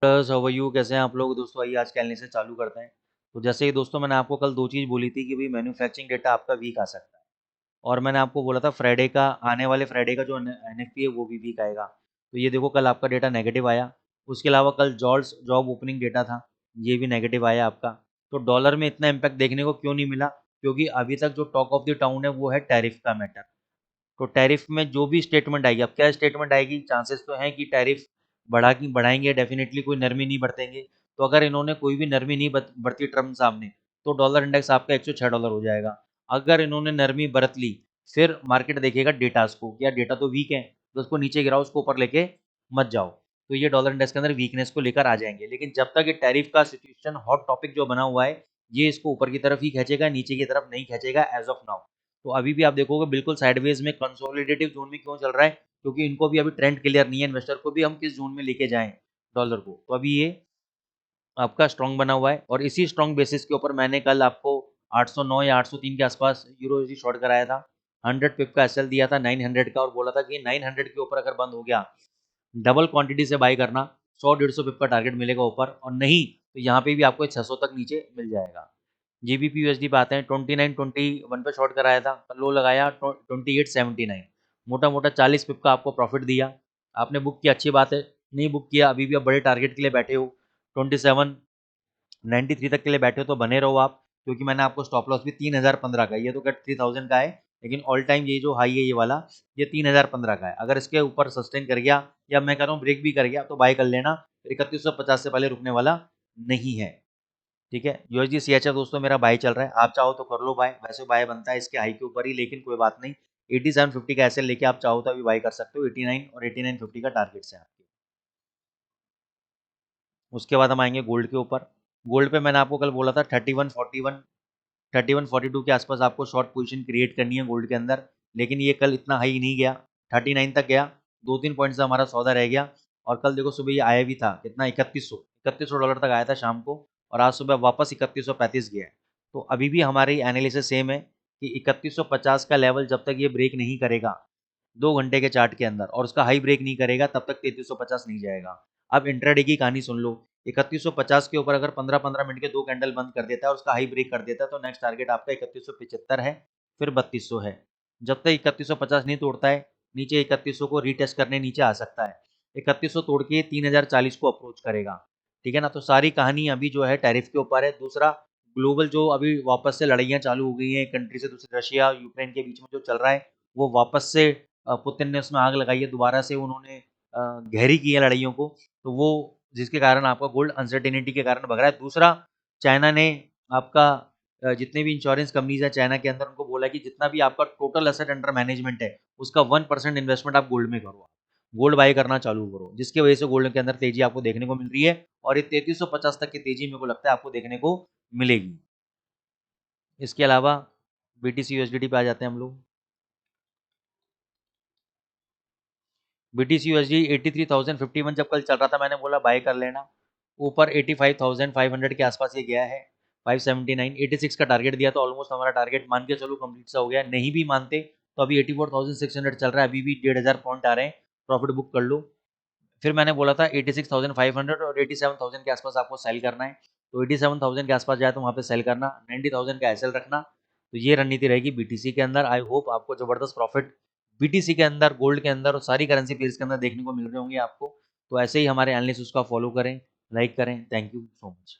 How are you, कैसे हैं आप लोग दोस्तों। आइए आज के एनालिसिस चालू करते हैं। तो जैसे ही दोस्तों मैंने आपको कल दो चीज़ बोली थी कि भाई मैन्युफैक्चरिंग डेटा आपका वीक आ सकता है, और मैंने आपको बोला था फ्राइडे का, आने वाले फ्राइडे का जो एनएफपी है वो भी वीक आएगा। तो ये देखो कल आपका डेटा नेगेटिव आया। उसके अलावा कल जॉब्स जॉब ओपनिंग डेटा था, ये भी नेगेटिव आया आपका। तो डॉलर में इतना इम्पैक्ट देखने को क्यों नहीं मिला? क्योंकि अभी तक जो टॉक ऑफ द टाउन है वो है टैरिफ का मैटर। तो टैरिफ में जो भी स्टेटमेंट आएगी, अब क्या स्टेटमेंट आएगी, चांसेस तो हैं कि टैरिफ बढ़ाएंगे, डेफिनेटली कोई नरमी नहीं बरतेंगे। तो अगर इन्होंने कोई भी नरमी नहीं बरती ट्रम्प सामने, तो डॉलर इंडेक्स आपका $106 हो जाएगा। अगर इन्होंने नरमी बरत ली, फिर मार्केट देखेगा डेटास को, क्या डेटा तो वीक है, तो उसको नीचे गिराओ, उसको ऊपर लेके मत जाओ। तो ये डॉलर इंडेक्स के अंदर वीकनेस को लेकर आ जाएंगे। लेकिन जब तक ये टैरिफ का सिचुएशन हॉट टॉपिक जो बना हुआ है, ये इसको ऊपर की तरफ ही खींचेगा, नीचे की तरफ नहीं खींचेगा एज ऑफ नाउ। तो अभी भी आप देखोगे बिल्कुल साइडवेज में कंसोलिडेटिव जोन में क्यों चल रहा है? क्योंकि इनको भी अभी ट्रेंड क्लियर नहीं है, इन्वेस्टर को भी हम किस जोन में लेके जाएं डॉलर को। तो अभी ये आपका स्ट्रॉन्ग बना हुआ है, और इसी स्ट्रॉन्ग बेसिस के ऊपर मैंने कल आपको 809 या 803 के आसपास यूरो शॉर्ट कराया था। 100 पिप का एसएल दिया था 900 का, और बोला था कि 900 के ऊपर अगर बंद हो गया, डबल क्वांटिटी से बाई करना, 100-150 पिप का टारगेट मिलेगा ऊपर, और नहीं तो यहाँ पे भी आपको 600 तक नीचे मिल जाएगा। जीबीपी यूएसडी पे आते हैं, 2921 पे शॉर्ट कराया था, लो लगाया 2879, मोटा मोटा 40 पिप का आपको प्रॉफिट दिया। आपने बुक किया, अच्छी बात है। नहीं बुक किया, अभी भी आप बड़े टारगेट के लिए बैठे हो, 2793 तक के लिए बैठे हो, तो बने रहो आप। क्योंकि मैंने आपको स्टॉप लॉस भी 3015 का, ये तो कट 3000 का है, लेकिन ऑल टाइम ये जो हाई है ये वाला, ये 3015 का है। अगर इसके ऊपर सस्टेन कर गया, या मैं कह रहा हूँ ब्रेक भी कर गया, तो बाय कर लेना। 3150 से पहले रुकने वाला नहीं है। ठीक है, यूएसडी सीएचएफ दोस्तों मेरा बाय चल रहा है, आप चाहो तो कर लो बाय, वैसे बाय बनता है इसके हाई के ऊपर ही, लेकिन कोई बात नहीं। 8750 का एसएल लेके आप चाहो तो अभी बाय कर सकते हो। 89 और 8950 का टारगेट है आपके। उसके बाद हम आएंगे गोल्ड के ऊपर। गोल्ड पे मैंने आपको कल बोला था 3141 3142 के आसपास आपको शॉर्ट पोजीशन क्रिएट करनी है गोल्ड के अंदर। लेकिन ये कल इतना हाई नहीं गया, 39 तक गया, 2-3 पॉइंट से हमारा सौदा रह गया। और कल देखो सुबह ये आया भी था कितना, 3100 डॉलर तक आया था शाम को, और आज सुबह वापस 3135 गया है। तो अभी भी हमारी एनालिसिस सेम है कि 3150 का लेवल जब तक ये ब्रेक नहीं करेगा 2 घंटे के चार्ट के अंदर, और उसका हाई ब्रेक नहीं करेगा, तब तक 3350 नहीं जाएगा। अब इंट्राडे की कहानी सुन लो, 3150 के ऊपर अगर 15-15 मिनट के दो कैंडल बंद कर देता है और उसका हाई ब्रेक कर देता है, तो नेक्स्ट टारगेट आपका 3175 है, फिर 3200 है। जब तक 3150 नहीं तोड़ता है, नीचे 3100 को रीटेस्ट करने नीचे आ सकता है। 3100 तोड़ के 3040 को अप्रोच करेगा। ठीक है ना। तो सारी कहानी अभी जो है टैरिफ के ऊपर है। दूसरा, ग्लोबल जो अभी वापस से लड़ाइयाँ चालू हो गई हैं एक कंट्री से दूसरी, रशिया यूक्रेन के बीच में जो चल रहा है, वो वापस से पुतिन ने उसमें आग लगाई है, दोबारा से उन्होंने गहरी की है लड़ाइयों को। तो वो जिसके कारण आपका गोल्ड अनसर्टेनिटी के कारण भग रहा है। दूसरा, चाइना ने आपका जितने भी इंश्योरेंस कंपनीज है चाइना के अंदर, उनको बोला कि जितना भी आपका टोटल एसेट अंडर मैनेजमेंट है, उसका 1% इन्वेस्टमेंट आप गोल्ड में करो, गोल्ड बाय करना चालू करो, जिसकी वजह से गोल्ड के अंदर तेजी आपको देखने को मिल रही है। और ये 3350 तक की तेजी मेरे को लगता है आपको देखने को मिलेगी। इसके अलावा बीटीसी यूएसडीटी पे आ जाते हैं हम लोग। बीटीसी यूएसडी 83,051 जब कल चल रहा था, मैंने बोला बाय कर लेना। ऊपर 85,500 के आसपास ये गया है, 579 86 का टारगेट दिया, तो ऑलमोस्ट हमारा टारगेट मान के चलो कंप्लीट सा हो गया। नहीं भी मानते तो अभी 84,600 चल रहा है, अभी भी 1500 पॉइंट आ रहे हैं, प्रॉफिट बुक कर लो। फिर मैंने बोला था 86,500 और 87,000 के आसपास आपको सेल करना है, तो 87,000 के आसपास जाए तो वहाँ पे सेल करना, 90,000 का एसएल रखना। तो ये रणनीति रहेगी बीटीसी के अंदर। आई होप आपको जबरदस्त प्रॉफिट बीटीसी के अंदर, गोल्ड के अंदर और सारी करेंसी पेयर्स के अंदर देखने को मिल रहे होंगे आपको। तो ऐसे ही हमारे एनालिसिस का फॉलो करें, लाइक करें। Thank you so much.